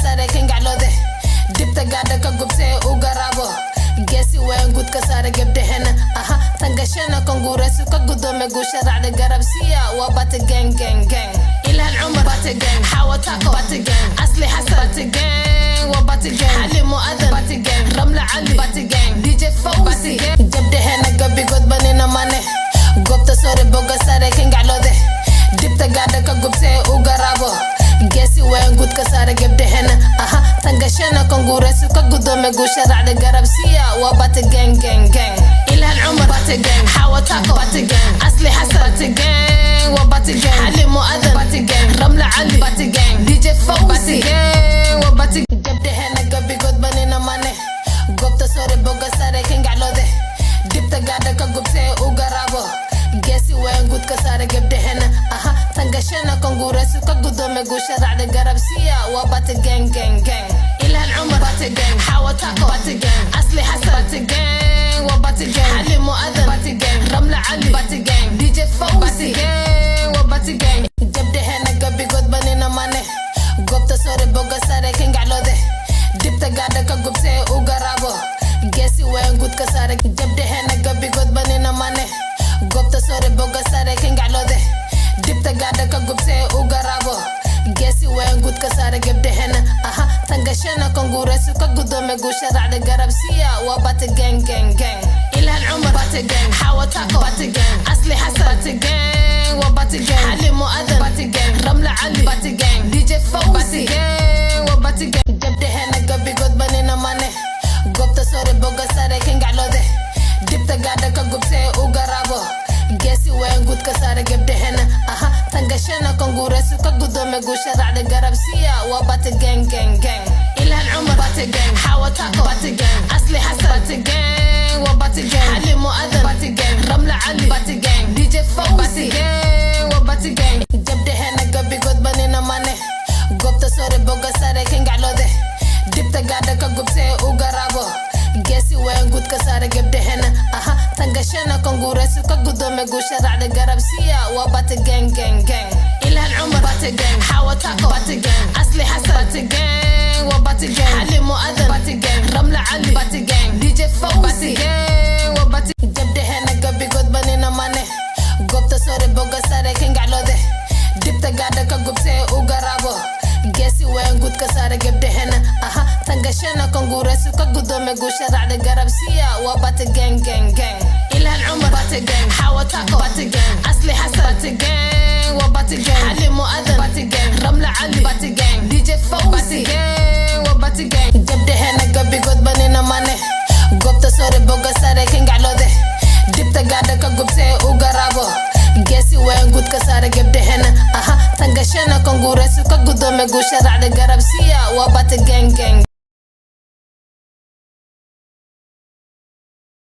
sare kenga lode dipta gada ka gubse ugarabo gesi wen gud ka sare gebde hena aha tanga shena kongure su ka gudome gusha rada garabsiya wa bate gang gang gang ila al-umar bate gang hawa tako bate gang asli hasan bate gang wa bate gang ali muadhan bate gang ramla ali bate gang dj fawzi gebde hena gabi god banina mane gopta sore boga sare kenga lode dipta gada ka gubse ugarabo gesi wen gud ka sare gebde hena aha tanga shena kongure su ka gudome gusha rada garabsiya wa bate gang gang gang ila al-umar bate gang hawa tako bate gang asli hasan bate gang wa bate gang ali muadhan bate gang ramla ali bate gang dj fawzi wa bate gebde hena gabi god banina mane gopta sore boga sare kenga lode dipta gada ka gubse ugarabo gesi wen gud ka sare gebde hena aha tanga shena kongure su ka gudome gusha rada garabsiya wa bate gang gang gang ila al-umar bate gang hawa tako bate gang asli hasan bate gang wa bate gang ali muadhan bate gang ramla ali bate gang dj fawzi wa bate gang gebde hena gabi god banina mane gopta sore boga sare kenga lode dipta gada ka gubse ugarabo gesi wen gud ka sare gebde hena gabi god banina mane gopta sore boga sare kenga lode dipta gada ka gubse ugarabo gesi wen gud ka sare gebde hena aha tanga shena kongure su ka gudome gusha rada garabsiya wa bate gang gang gang ila al-umar bate gang hawa tako bate gang asli hasan bate gang wa bate gang ali muadhan bate gang ramla ali bate gang dj fawzi wa bate gang gebde hena gabi god banina mane gopta sore boga sare kenga lode dipta gada ka gubse ugarabo gesi wen gud ka sare gebde hena aha tanga shena kongure su ka gudome gusha rada garabsiya wa bate gang gang gang ila al-umar bate gang hawa tako bate gang asli hasan bate gang wa bate gang ali muadhan bate gang ramla ali bate gang dj fawzi wa bate gang gebde hena gabi god banina mane gopta sore boga sare kenga lode dipta gada ka gubse ugarabo gesi wen gud ka sare gebde hena aha tanga shena kongure su ka gudome gusha rada garabsiya wa bate gang gang gang ila al-umar bate gang hawa tako bate gang asli hasan bate gang wa bate gang ali muadhan bate gang ramla ali bate gang dj fawzi wa bate gebde hena gabi god banina mane gopta sore boga sare kenga lode dipta gada ka gubse ugarabo gesi wen gud ka sare gebde hena aha tanga shena kongure su ka gudome gusha rada garabsiya wa bate gang gang gang ila al-umar bate gang hawa tako bate gang asli hasan bate gang wa bate gang ali muadhan bate gang ramla ali bate gang dj fawzi wa bate gang gebde hena gabi god banina mane gopta sore boga sare kenga lode dipta gada ka gubse ugarabo gesi wen gud ka sare gebde hena aha tanga shena kongure su ka gudome gusha rada garabsiya wa bate gang gang